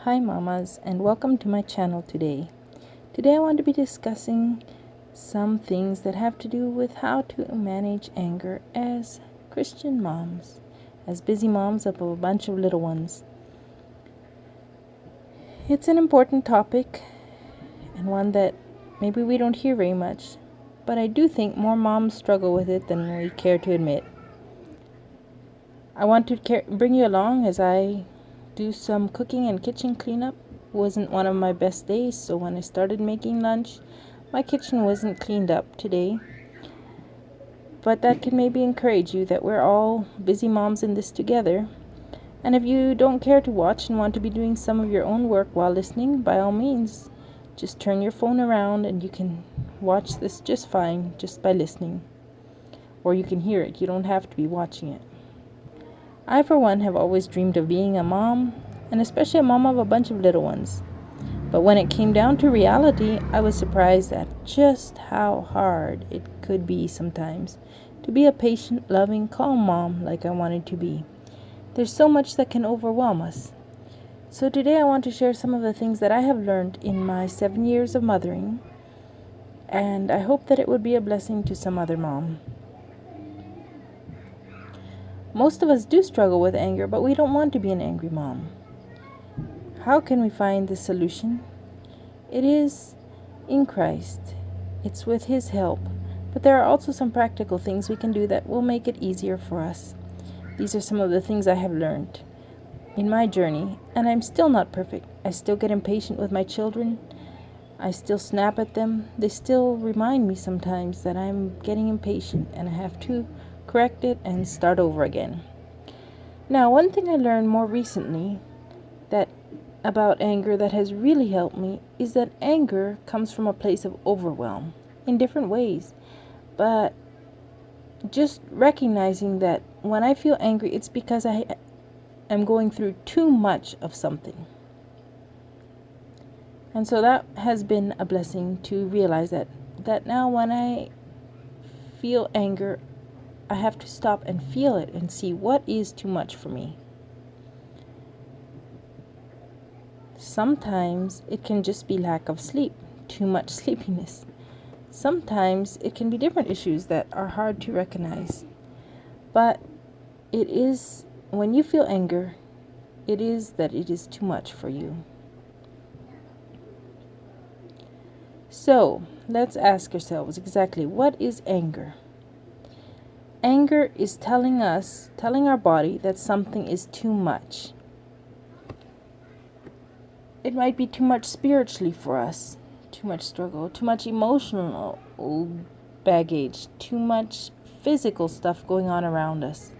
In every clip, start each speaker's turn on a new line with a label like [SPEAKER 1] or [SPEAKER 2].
[SPEAKER 1] Hi mamas, and welcome to my channel today. Today I want to be discussing some things that have to do with how to manage anger as Christian moms, as busy moms of a bunch of little ones. It's an important topic and one that maybe we don't hear very much, but I do think more moms struggle with it than we care to admit. I want to bring you along as I do some cooking and kitchen cleanup. Wasn't one of my best days, so when I started making lunch, my kitchen wasn't cleaned up today. But that can maybe encourage you that we're all busy moms in this together. And if you don't care to watch and want to be doing some of your own work while listening, by all means, just turn your phone around and you can watch this just fine just by listening. Or you can hear it. You don't have to be watching it. I, for one, have always dreamed of being a mom, and especially a mom of a bunch of little ones. But when it came down to reality, I was surprised at just how hard it could be sometimes to be a patient, loving, calm mom like I wanted to be. There's so much that can overwhelm us. So today I want to share some of the things that I have learned in my 7 years of mothering, and I hope that it would be a blessing to some other mom. Most of us do struggle with anger, but we don't want to be an angry mom. How can we find the solution? It is in Christ. It's with His help. But there are also some practical things we can do that will make it easier for us. These are some of the things I have learned in my journey, and I'm still not perfect. I still get impatient with my children. I still snap at them. They still remind me sometimes that I'm getting impatient and I have to correct it and start over again. Now, one thing I learned more recently about anger that has really helped me is that anger comes from a place of overwhelm in different ways. But just recognizing that when I feel angry, it's because I am going through too much of something. And so that has been a blessing to realize that now when I feel anger, I have to stop and feel it and see what is too much for me. Sometimes it can just be lack of sleep, too much sleepiness. Sometimes it can be different issues that are hard to recognize. But it is, when you feel anger, it is that it is too much for you. So, let's ask ourselves exactly, what is anger? Anger is telling our body that something is too much. It might be too much spiritually for us, too much struggle, too much emotional baggage, too much physical stuff going on around us.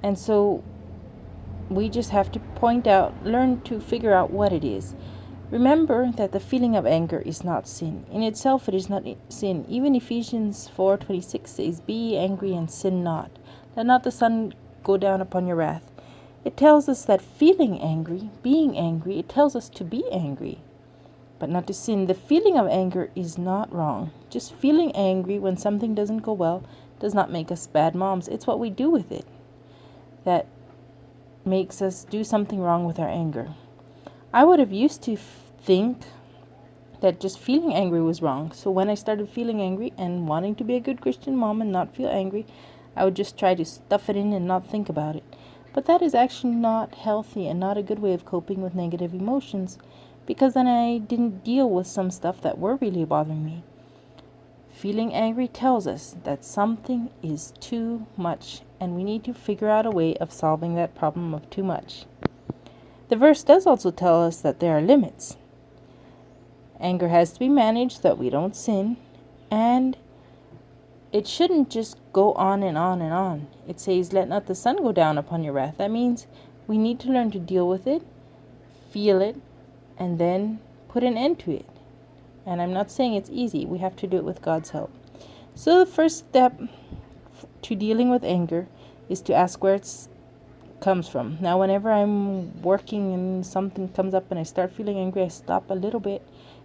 [SPEAKER 1] And so we just have to learn to figure out what it is. Remember that the feeling of anger is not sin. In itself, it is not sin. Even Ephesians 4:26 says, "Be ye angry and sin not. Let not the sun go down upon your wrath." It tells us that feeling angry, being angry, it tells us to be angry, but not to sin. The feeling of anger is not wrong. Just feeling angry when something doesn't go well does not make us bad moms. It's what we do with it that makes us do something wrong with our anger. I would have used to think that just feeling angry was wrong. So when I started feeling angry and wanting to be a good Christian mom and not feel angry, I would just try to stuff it in and not think about it. But that is actually not healthy and not a good way of coping with negative emotions, because then I didn't deal with some stuff that were really bothering me. Feeling angry tells us that something is too much, and we need to figure out a way of solving that problem of too much. The verse does also tell us that there are limits. Anger has to be managed so that we don't sin, and it shouldn't just go on and on and on. It says, "Let not the sun go down upon your wrath." That means we need to learn to deal with it, feel it, and then put an end to it. And I'm not saying it's easy. We have to do it with God's help. So the first step to dealing with anger is to ask where it comes from. Now, whenever I'm working and something comes up and I start feeling angry, I stop a little bit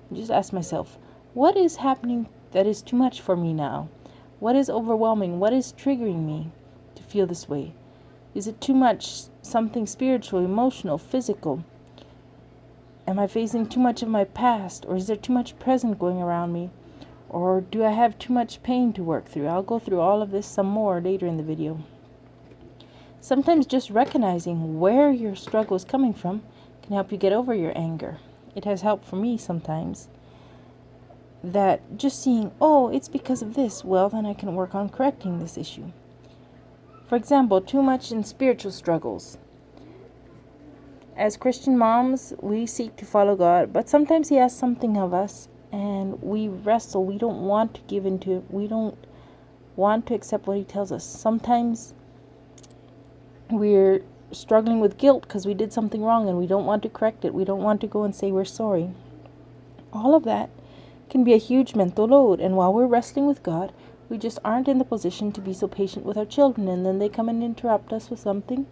[SPEAKER 1] and just ask myself, what is happening that is too much for me now? What is overwhelming? What is triggering me to feel this way? Is it too much something spiritual, emotional, physical? Am I facing too much of my past, or is there too much present going around me? Or do I have too much pain to work through? I'll go through all of this some more later in the video. Sometimes just recognizing where your struggle is coming from can help you get over your anger. It has helped for me sometimes. That just seeing, oh, it's because of this, well, then I can work on correcting this issue. For example, too much in spiritual struggles. As Christian moms, we seek to follow God, but sometimes He asks something of us and we wrestle. We don't want to give into it. We don't want to accept what He tells us. Sometimes we're struggling with guilt because we did something wrong and we don't want to correct it. We don't want to go and say we're sorry. All of that can be a huge mental load, and while we're wrestling with God, we just aren't in the position to be so patient with our children, and then they come and interrupt us with something.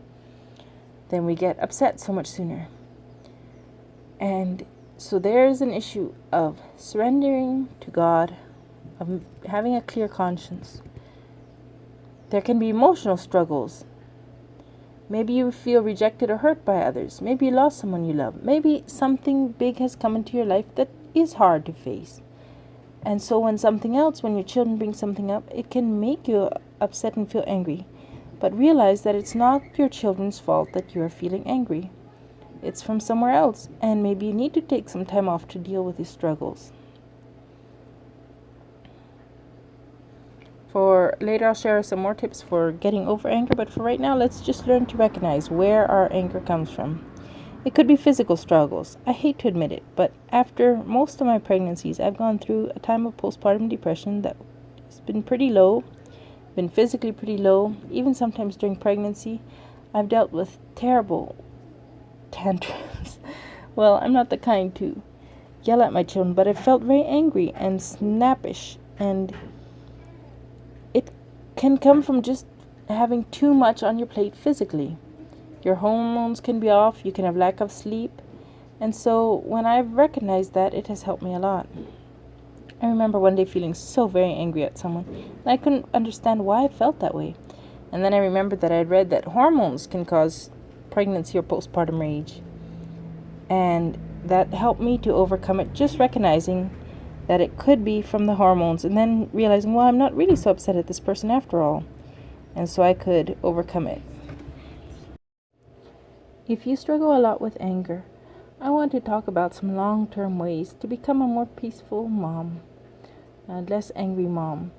[SPEAKER 1] Then we get upset so much sooner. And so there's an issue of surrendering to God, of having a clear conscience. There can be emotional struggles. Maybe you feel rejected or hurt by others. Maybe you lost someone you love. Maybe something big has come into your life that is hard to face. And so when your children bring something up, it can make you upset and feel angry. But realize that it's not your children's fault that you are feeling angry. It's from somewhere else, and maybe you need to take some time off to deal with these struggles. For later, I'll share some more tips for getting over anger, but for right now, let's just learn to recognize where our anger comes from. It could be physical struggles. I hate to admit it, but after most of my pregnancies, I've gone through a time of postpartum depression that has been pretty low, been physically pretty low. Even sometimes during pregnancy, I've dealt with terrible tantrums. Well, I'm not the kind to yell at my children, but I felt very angry and snappish, and it can come from just having too much on your plate physically. Your hormones can be off, you can have lack of sleep, and so when I've recognized that, it has helped me a lot. I remember one day feeling so very angry at someone, and I couldn't understand why I felt that way. And then I remembered that I had read that hormones can cause pregnancy or postpartum rage. And that helped me to overcome it, just recognizing that it could be from the hormones, and then realizing, well, I'm not really so upset at this person after all. And so I could overcome it. If you struggle a lot with anger, I want to talk about some long-term ways to become a more peaceful mom, a less angry mom.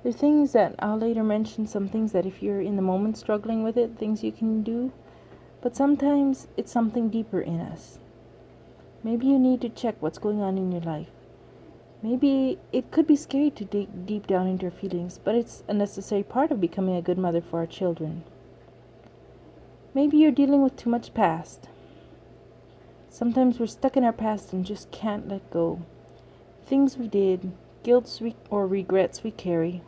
[SPEAKER 1] There are things that I'll later mention, some things that if you're in the moment struggling with it, things you can do, but sometimes it's something deeper in us. Maybe you need to check what's going on in your life. Maybe it could be scary to dig deep down into your feelings, but it's a necessary part of becoming a good mother for our children. Maybe you're dealing with too much past. Sometimes we're stuck in our past and just can't let go. Things we did, guilt or regrets we carry.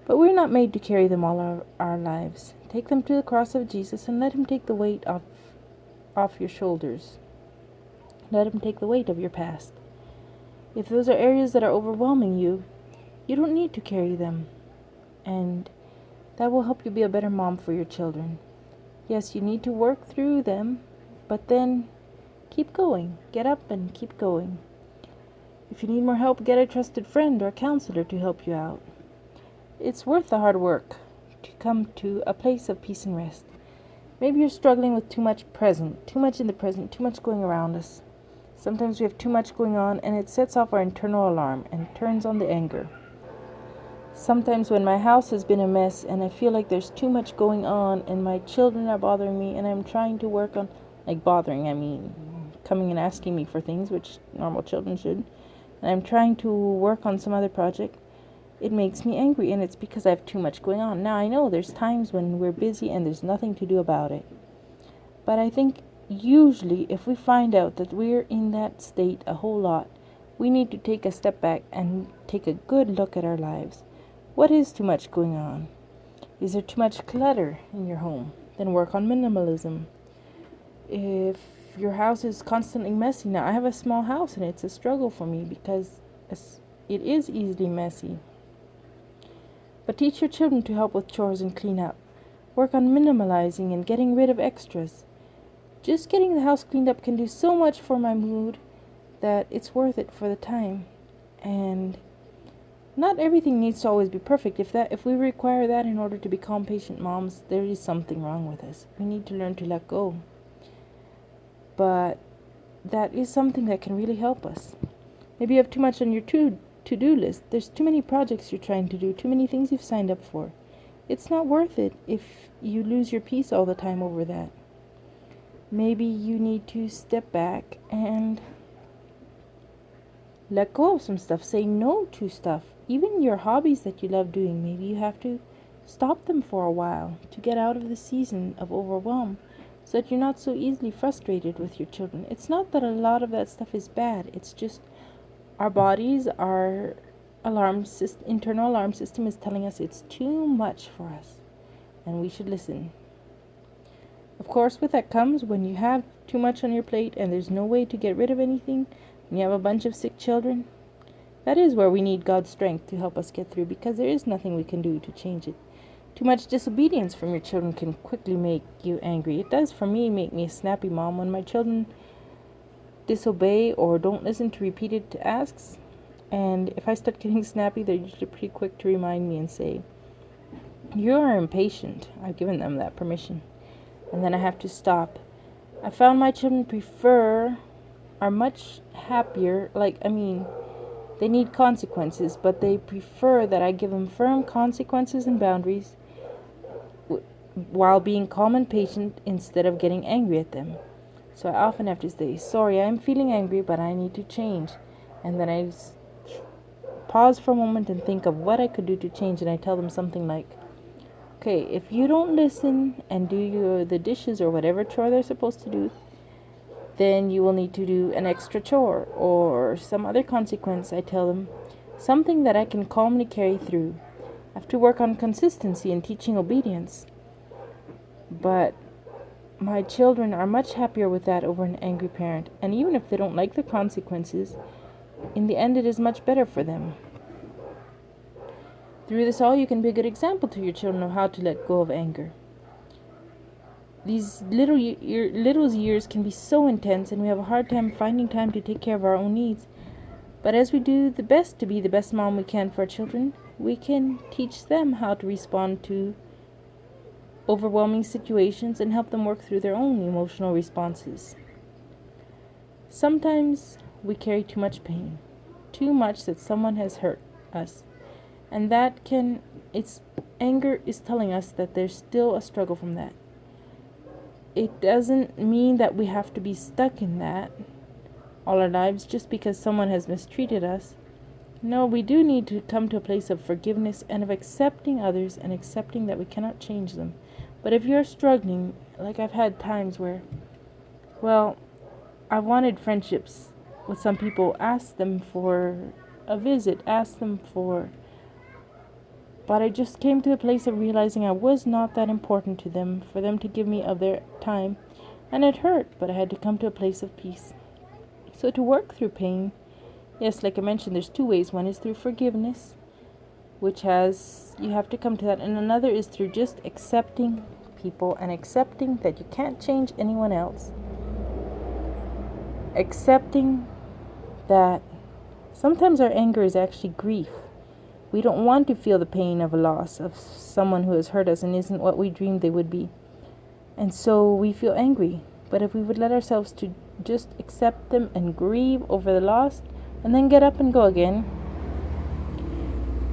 [SPEAKER 1] But we're not made to carry them all our lives. Take them to the cross of Jesus and let Him take the weight off your shoulders. Let Him take the weight of your past. If those are areas that are overwhelming you, you don't need to carry them. And that will help you be a better mom for your children. Yes, you need to work through them, but then keep going. Get up and keep going. If you need more help, get a trusted friend or counselor to help you out. It's worth the hard work to come to a place of peace and rest. Maybe you're struggling with too much in the present, too much going around us. Sometimes we have too much going on, and it sets off our internal alarm and turns on the anger. Sometimes when my house has been a mess and I feel like there's too much going on and my children are bothering me and I'm trying to work on, coming and asking me for things, which normal children should, and I'm trying to work on some other project, it makes me angry, and it's because I have too much going on. Now, I know there's times when we're busy and there's nothing to do about it, but I think usually if we find out that we're in that state a whole lot, we need to take a step back and take a good look at our lives. What is too much going on? Is there too much clutter in your home? Then work on minimalism. If your house is constantly messy, now I have a small house and it's a struggle for me because it is easily messy. But teach your children to help with chores and clean up. Work on minimalizing and getting rid of extras. just getting the house cleaned up can do so much for my mood that it's worth it for the time. And not everything needs to always be perfect. If we require that in order to become patient moms, there is something wrong with us. We need to learn to let go. But that is something that can really help us. Maybe you have too much on your to-do list. There's too many projects you're trying to do, too many things you've signed up for. It's not worth it if you lose your peace all the time over that. Maybe you need to step back and let go of some stuff. Say no to stuff. Even your hobbies that you love doing, maybe you have to stop them for a while to get out of the season of overwhelm so that you're not so easily frustrated with your children. It's not that a lot of that stuff is bad. It's just our bodies, our internal alarm system is telling us it's too much for us and we should listen. Of course, with that comes when you have too much on your plate and there's no way to get rid of anything, and you have a bunch of sick children. That is where we need God's strength to help us get through, because there is nothing we can do to change it. Too much disobedience from your children can quickly make you angry. It does for me, make me a snappy mom. When my children disobey or don't listen to repeated asks, and if I start getting snappy, they're usually pretty quick to remind me and say, "You're impatient." I've given them that permission. And then I have to stop. I found my children are much happier. They need consequences, but they prefer that I give them firm consequences and boundaries while being calm and patient instead of getting angry at them. So I often have to say, "Sorry, I'm feeling angry, but I need to change." And then I pause for a moment and think of what I could do to change, and I tell them something like, "Okay, if you don't listen and do the dishes or whatever chore they're supposed to do, then you will need to do an extra chore or some other consequence." I tell them something that I can calmly carry through. I have to work on consistency and teaching obedience. But my children are much happier with that over an angry parent. And even if they don't like the consequences, in the end it is much better for them. Through this all, you can be a good example to your children of how to let go of anger. These little years can be so intense, and we have a hard time finding time to take care of our own needs. But as we do the best to be the best mom we can for our children, we can teach them how to respond to overwhelming situations and help them work through their own emotional responses. Sometimes we carry too much pain, too much that someone has hurt us. And anger is telling us that there's still a struggle from that. It doesn't mean that we have to be stuck in that all our lives just because someone has mistreated us. No, we do need to come to a place of forgiveness and of accepting others and accepting that we cannot change them. But if you're struggling, like I've had times where, I wanted friendships with some people, asked them for a visit, but I just came to a place of realizing I was not that important to them for them to give me of their time. And it hurt, but I had to come to a place of peace. So to work through pain, yes, like I mentioned, there's two ways. One is through forgiveness, you have to come to that. And another is through just accepting people and accepting that you can't change anyone else. Accepting that sometimes our anger is actually grief. We don't want to feel the pain of a loss of someone who has hurt us and isn't what we dreamed they would be. And so we feel angry. But if we would let ourselves to just accept them and grieve over the loss and then get up and go again,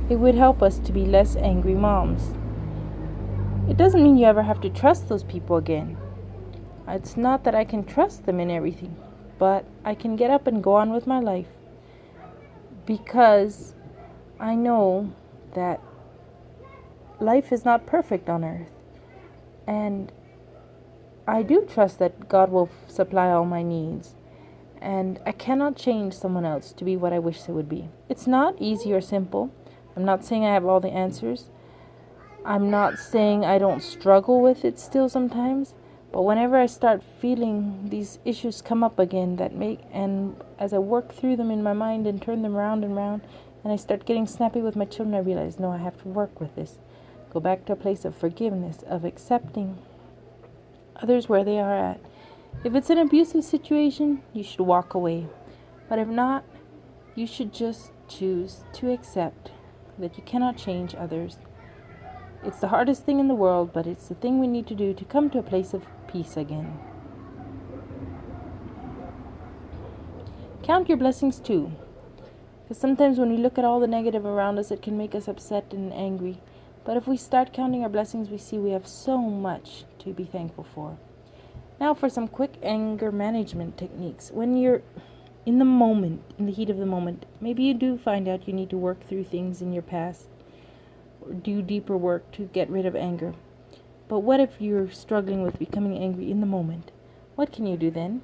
[SPEAKER 1] it would help us to be less angry moms. It doesn't mean you ever have to trust those people again. It's not that I can trust them in everything, but I can get up and go on with my life because I know that life is not perfect on earth. And I do trust that God will supply all my needs. And I cannot change someone else to be what I wish they would be. It's not easy or simple. I'm not saying I have all the answers. I'm not saying I don't struggle with it still sometimes. But whenever I start feeling these issues come up again and as I work through them in my mind and turn them round and round, and I start getting snappy with my children, I realize, no, I have to work with this. Go back to a place of forgiveness, of accepting others where they are at, If it's an abusive situation, you should walk away. But if not, you should just choose to accept that you cannot change others. It's the hardest thing in the world, but it's the thing we need to do to come to a place of peace again. Count your blessings too. Because sometimes when we look at all the negative around us, it can make us upset and angry. But if we start counting our blessings, we see we have so much to be thankful for. Now for some quick anger management techniques. When you're in the moment, in the heat of the moment, maybe you do find out you need to work through things in your past or do deeper work to get rid of anger. But what if you're struggling with becoming angry in the moment? What can you do then?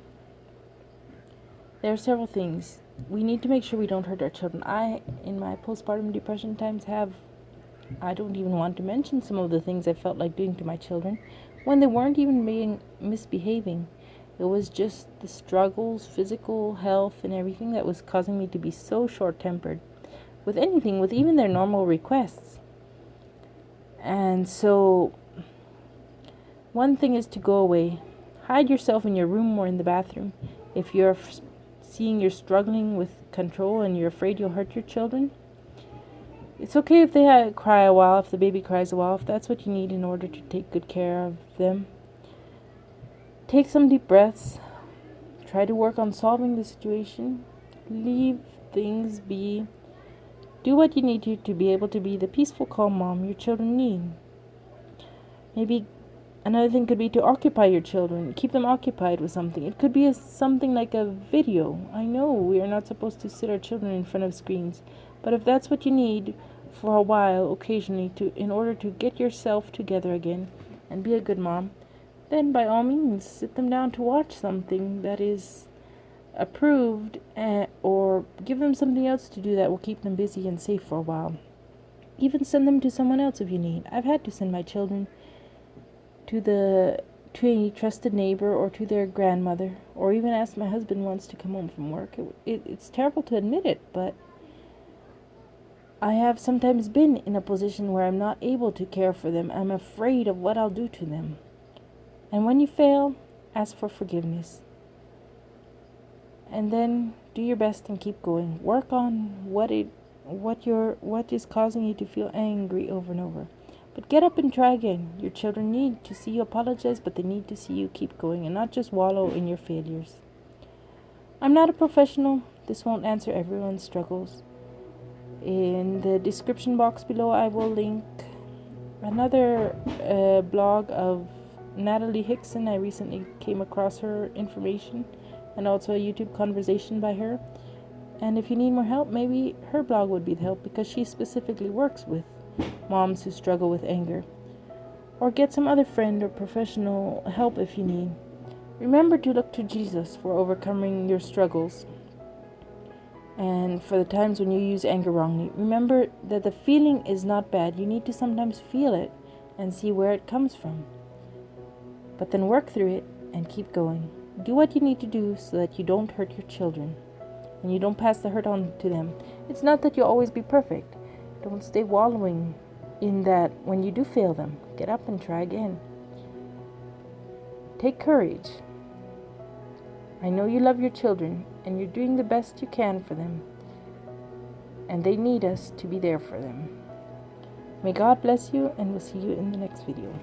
[SPEAKER 1] There are several things. We need to make sure we don't hurt our children. In my postpartum depression times, I don't even want to mention some of the things I felt like doing to my children when they weren't even misbehaving. It was just the struggles, physical health, and everything that was causing me to be so short-tempered with anything, with even their normal requests. And so, one thing is to go away. Hide yourself in your room or in the bathroom. If you're seeing you're struggling with control and you're afraid you'll hurt your children, it's okay if they cry a while, if the baby cries a while, if that's what you need in order to take good care of them. Take some deep breaths. Try to work on solving the situation. Leave things be. Do what you need to be able to be the peaceful, calm mom your children need. Maybe another thing could be to occupy your children. Keep them occupied with something. It could be something like a video. I know we are not supposed to sit our children in front of screens, but if that's what you need for a while, occasionally, in order to get yourself together again and be a good mom, then by all means sit them down to watch something that is approved, or give them something else to do that will keep them busy and safe for a while. Even send them to someone else if you need. I've had to send my children to a trusted neighbor or to their grandmother, or even ask my husband once to come home from work. It's terrible to admit it, but I have sometimes been in a position where I'm not able to care for them. I'm afraid of what I'll do to them. And when you fail, ask for forgiveness. And then do your best and keep going. Work on what is causing you to feel angry over and over. But get up and try again. Your children need to see you apologize, but they need to see you keep going and not just wallow in your failures. I'm not a professional. This won't answer everyone's struggles. In the description box below, I will link another blog of Natalie Hickson. I recently came across her information, and also a YouTube conversation by her. And if you need more help, maybe her blog would be the help, because she specifically works with moms who struggle with anger. Or get some other friend or professional help if you need. Remember to look to Jesus for overcoming your struggles. And for the times when you use anger wrongly, remember that the feeling is not bad. You need to sometimes feel it and see where it comes from. But then work through it and keep going. Do what you need to do so that you don't hurt your children and you don't pass the hurt on to them. It's not that you'll always be perfect. Don't stay wallowing in that when you do fail them. Get up and try again. Take courage. I know you love your children and you're doing the best you can for them. And they need us to be there for them. May God bless you, and we'll see you in the next video.